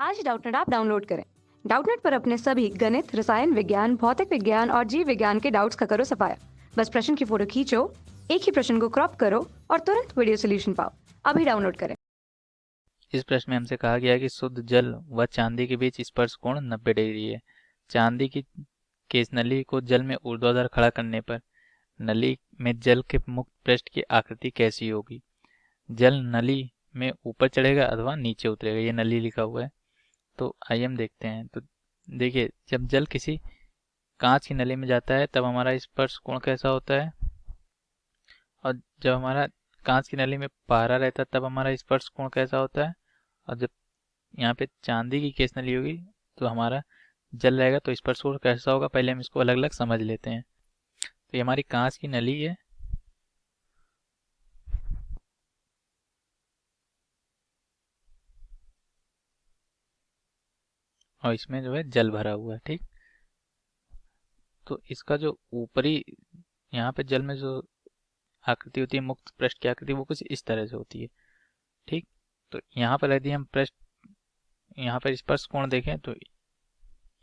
आज Doubtnut app download करें। Doubtnut पर अपने सभी गणित, रसायन विज्ञान, भौतिक विज्ञान और जीव विज्ञान के डाउट्स का करो सफाया। बस प्रश्न की फोटो खींचो, एक ही प्रश्न को क्रॉप करो और तुरंत वीडियो सोल्यूशन पाओ। अभी डाउनलोड करें। इस प्रश्न में हमसे कहा गया है कि शुद्ध जल व चांदी के बीच स्पर्श कोण 90 डिग्री है। चांदी की इस नली को जल में ऊर्ध्वाधर खड़ा करने पर नली में जल के मुक्त पृष्ठ की आकृति कैसी होगी। जल नली में ऊपर चढ़ेगा अथवा नीचे उतरेगा, ये नली लिखा हुआ है। तो आइए हम देखते हैं। तो देखिए, जब जल किसी कांच की नली में जाता है तब हमारा स्पर्श कोण कैसा होता है, और जब हमारा कांच की नली में पारा रहता है तब हमारा स्पर्श कोण कैसा होता है। और जब यहाँ पे चांदी की केस नली होगी तो हमारा जल रहेगा तो स्पर्श कोण कैसा होगा, पहले हम इसको अलग अलग समझ लेते हैं। तो ये हमारी कांच की नली है और इसमें जो है जल भरा हुआ है। ठीक, तो इसका जो ऊपरी यहाँ पे जल में जो आकृति होती है, मुक्त पृष्ठ की आकृति, वो कुछ इस तरह से होती है। ठीक, तो यहाँ पर यदि हम पृष्ठ यहाँ पर स्पर्श कोण देखें तो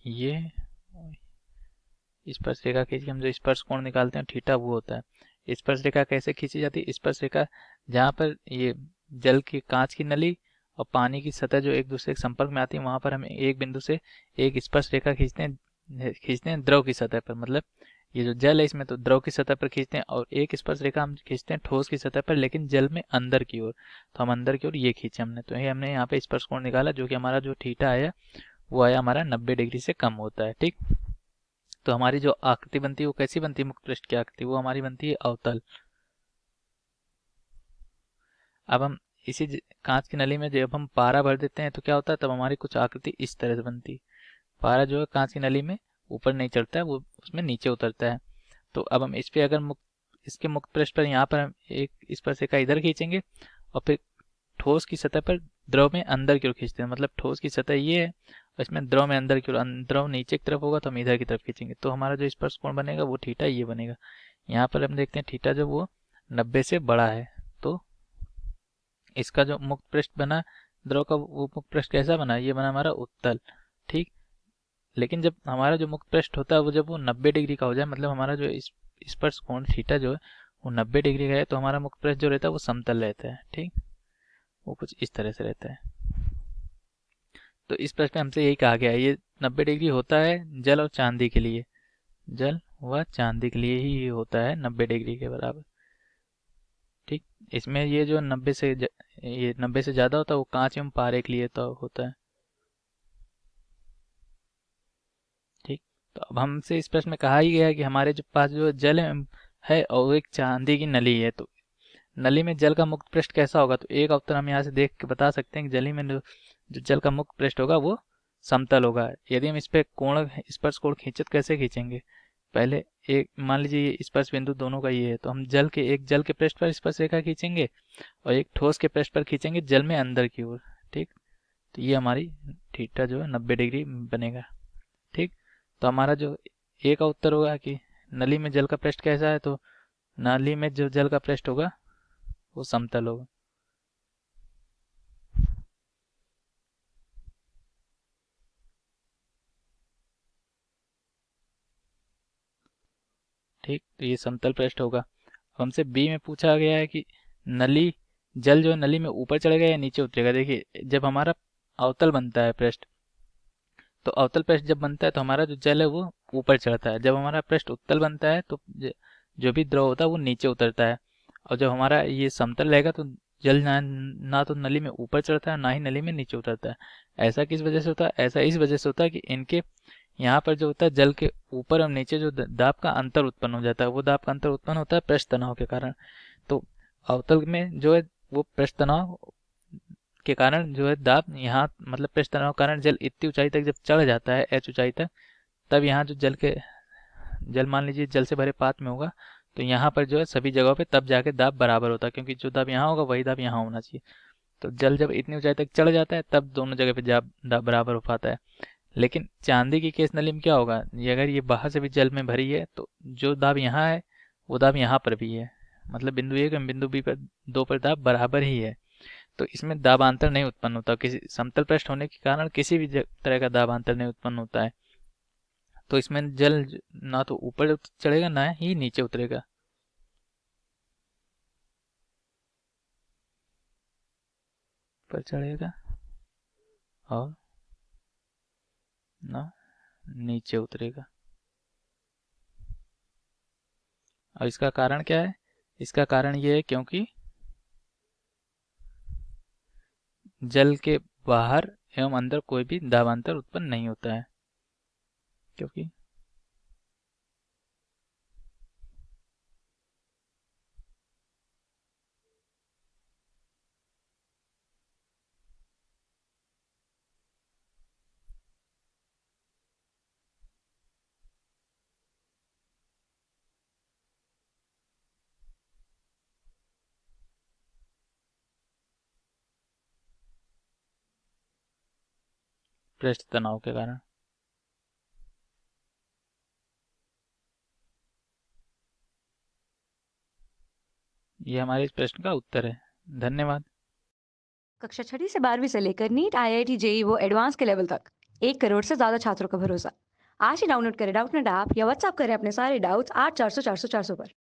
ये स्पर्श रेखा खींच के हम जो स्पर्श कोण निकालते हैं थीटा, वो होता है। स्पर्श रेखा कैसे खींची जाती है? स्पर्श रेखा जहाँ पर ये जल की कांच की नली और पानी की सतह जो एक दूसरे के संपर्क में आती है, वहां पर हम एक बिंदु से एक स्पर्श रेखा खींचते हैं द्रव की सतह पर। मतलब ये जो जल है इसमें तो द्रव की सतह पर खींचते हैं, और एक स्पर्श रेखा हम खींचते हैं ठोस की सतह पर, लेकिन जल में अंदर की ओर। तो हम अंदर की ओर ये खींचे हमने, तो ये हमने यहाँ पे स्पर्श कोण निकाला, जो कि हमारा जो थीटा आया वो आया हमारा 90 डिग्री से कम होता है। ठीक, तो हमारी जो आकृति बनती है वो कैसी बनती है? मुक्त पृष्ठ की आकृति, वो हमारी बनती है अवतल। अब हम इसी कांच की नली में जब हम पारा भर देते हैं तो क्या होता है, तब हमारी कुछ आकृति इस तरह से बनती है। पारा जो है कांच की नली में ऊपर नहीं चढ़ता है, वो उसमें नीचे उतरता है। तो अब हम इस पे अगर इसके मुक्त पृष्ठ पर यहाँ पर हम एक स्पर्शिका इधर खींचेंगे और फिर ठोस की सतह पर द्रव में अंदर की ओर खींचते हैं। मतलब ठोस की सतह ये है और इसमें द्रव में अंदर की ओर, द्रव नीचे की तरफ होगा तो हम इधर की तरफ खींचेंगे, तो हमारा जो स्पर्श कोण बनेगा वो थीटा ये बनेगा। यहाँ पर हम देखते हैं थीटा जो वो 90 से बड़ा है, तो इसका जो मुक्त पृष्ठ बना द्रव का, वो मुक्त पृष्ठ कैसा बना? ये बना हमारा उत्तल। ठीक, लेकिन जब हमारा जो मुक्त पृष्ठ होता है वो जब वो 90 डिग्री का हो जाए, मतलब हमारा जो स्पर्श कोण थीटा जो है वो 90 डिग्री का है, तो हमारा मुक्त पृष्ठ जो रहता है वो समतल रहता है। ठीक, वो कुछ इस तरह से रहता है। तो इस प्रश्न में हमसे यही कहा गया है, ये 90 डिग्री होता है जल और चांदी के लिए। जल व चांदी के लिए ही ये होता है 90 डिग्री के बराबर। ठीक, इसमें ये जो 90 से ज़्यादा होता है वो कांच एवं पारे के लिए तो होता है। ठीक, तो अब हमसे इस प्रश्न में कहा ही गया है कि हमारे जो पास जो जल है और वो एक चांदी की नली है, तो नली में जल का मुक्त पृष्ठ कैसा होगा? तो एक उत्तर हम यहाँ से देख के बता सकते हैं कि जली में जो जल का मुक्त पृष्ठ होगा वो समतल होगा। यदि हम इस पे कोण स्पर्श कोण खींचे तो कैसे खींचेंगे? पहले एक मान लीजिए ये स्पर्श बिंदु दोनों का ये है, तो हम जल के पृष्ठ पर स्पर्श रेखा खींचेंगे और एक ठोस के पृष्ठ पर खींचेंगे जल में अंदर की ओर। ठीक, तो ये हमारी थीटा जो है 90 डिग्री बनेगा। ठीक, तो हमारा जो ए का उत्तर होगा कि नली में जल का पृष्ठ कैसा है, तो नली में जो जल का पृष्ठ होगा वो समतल होगा। ठीक, तो ये समतल पृष्ठ होगा। अब हमसे बी में पूछा गया है कि नली जल जो है नली में ऊपर चढ़ेगा या नीचे उतरेगा। देखिए, जब हमारा अवतल बनता है पृष्ठ, तो अवतल पृष्ठ जब बनता है तो हमारा जो जल है वो ऊपर चढ़ता है। जब हमारा पृष्ठ उत्तल बनता है तो जो भी द्रव होता है वो नीचे उतरता है। और जब हमारा ये समतल रहेगा तो जल ना तो नली में ऊपर चढ़ता है ना ही नली में नीचे उतरता है। ऐसा किस वजह से होता है? ऐसा इस वजह से होता है कि इनके यहाँ पर जो होता है जल के ऊपर और नीचे जो दाब का अंतर उत्पन्न हो जाता है, वो दाब का अंतर उत्पन्न होता है पृष्ठ तनाव के कारण। तो अवतल में जो है वो पृष्ठ तनाव के कारण जो है दाब यहाँ, मतलब पृष्ठ तनाव के कारण जल इतनी ऊंचाई तक जब चढ़ जाता है एच ऊंचाई तक, तब यहाँ जो जल मान लीजिए जल से भरे पात्र में होगा, तो यहाँ पर जो है सभी जगहों पे तब जाके दाब बराबर होता है, क्योंकि जो दाब यहाँ होगा वही दाब यहाँ होना चाहिए। तो जल जब इतनी ऊंचाई तक चढ़ जाता है तब दोनों जगह पे दाब बराबर हो पाता है। लेकिन चांदी की केस नली में क्या होगा, ये अगर ये बाहर से भी जल में भरी है तो जो दाब यहाँ है वो दाब यहाँ पर भी है। मतलब बिंदु 1 और बिंदु बी पर 2 पर दाब बराबर ही है। तो इसमें दाबांतर नहीं उत्पन्न होता, किसी समतल पृष्ठ होने के कारण किसी भी तरह का दाबांतर नहीं उत्पन्न होता है। तो इसमें जल ना तो ऊपर चढ़ेगा ना ही नीचे उतरेगा। ऊपर चढ़ेगा और ना नीचे उतरेगा। और इसका कारण क्या है? इसका कारण ये है क्योंकि जल के बाहर एवं अंदर कोई भी दाबांतर उत्पन्न नहीं होता है, क्योंकि पृष्ठ तनाव के कारण। ये हमारे इस प्रश्न का उत्तर है। धन्यवाद। कक्षा 6वीं से 12वीं से लेकर नीट, IIT, जेई वो एडवांस के लेवल तक 1 करोड़ से ज्यादा छात्रों का भरोसा। आज ही डाउनलोड करें डाउटनेट ऐप या व्हाट्सएप करें अपने सारे डाउट्स 8400 400 400 पर।